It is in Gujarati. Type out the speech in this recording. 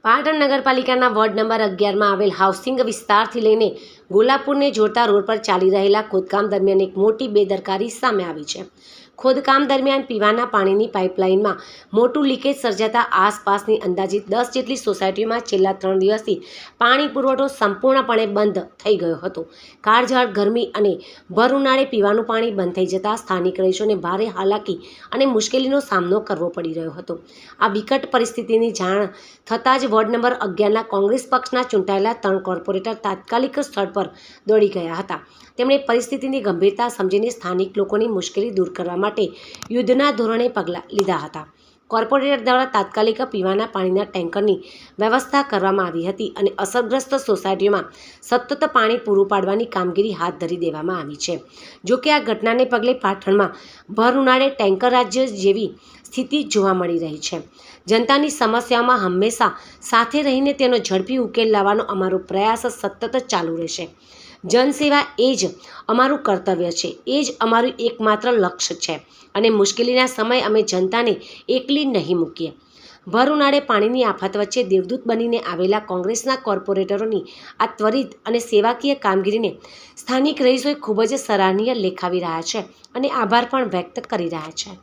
પાટણ નગરપાલિકાના વોર્ડ નંબર 11માં આવેલ હાઉસિંગ વિસ્તારથી લઈને ગોલાપુરને જોડતા રોડ પર ચાલી રહેલા ખોદકામ દરમિયાન એક મોટી બેદરકારી સામે આવી છે। ખોદકામ દરમિયાન પીવાના પાણીની પાઇપલાઇનમાં મોટું લીકેજ સર્જાતા આસપાસની અંદાજિત 10 જેટલી સોસાયટીઓમાં છેલ્લા 3 દિવસથી પાણી પુરવઠો સંપૂર્ણપણે બંધ થઈ ગયો હતો। કાળઝાળ ગરમી અને ભર ઉનાળે પીવાનું પાણી બંધ થઈ જતાં સ્થાનિક રહીશોને ભારે હાલાકી અને મુશ્કેલીનો સામનો કરવો પડી રહ્યો હતો। આ વિકટ પરિસ્થિતિની જાણ થતાં જ વોર્ડ નંબર 11ના કોંગ્રેસ પક્ષના ચૂંટાયેલા 3 કોર્પોરેટર તાત્કાલિક સ્થળ પર દોડી ગયા હતા। તેમણે પરિસ્થિતિની ગંભીરતા સમજીને સ્થાનિક લોકોની મુશ્કેલી દૂર કરવા માટે યુદ્ધના ધોરણે પગલાં લીધા હતા। કોર્પોરેટર દ્વારા તાત્કાલિક પીવાના પાણીના ટેન્કરની વ્યવસ્થા કરવામાં આવી હતી અને અસરગ્રસ્ત સોસાયટીઓમાં સતત પાણી પૂરું પાડવાની કામગીરી હાથ ધરી દેવામાં આવી છે। જોકે આ ઘટનાને પગલે પાટણમાં ભર ઉનાળે ટેન્કર રાજ્ય જેવી સ્થિતિ જોવા મળી રહી છે। જનતાની સમસ્યાઓમાં હંમેશા સાથે રહીને તેનો ઝડપી ઉકેલ લાવવાનો અમારો પ્રયાસ સતત ચાલુ રહેશે। જનસેવા એ જ અમારું કર્તવ્ય છે, એ જ અમારું એકમાત્ર લક્ષ્ય છે અને મુશ્કેલીના સમયે અમે જનતાને એકલી નહીં મૂકીએ। ભર ઉનાળે પાણીની આફત વચ્ચે દેવદૂત બનીને આવેલા કોંગ્રેસના કોર્પોરેટરોની આ ત્વરિત અને સેવાકીય કામગીરીને સ્થાનિક રહીશોએ ખૂબ જ સરાહનીય લેખાવી રહ્યા છે અને આભાર પણ વ્યક્ત કરી રહ્યા છે।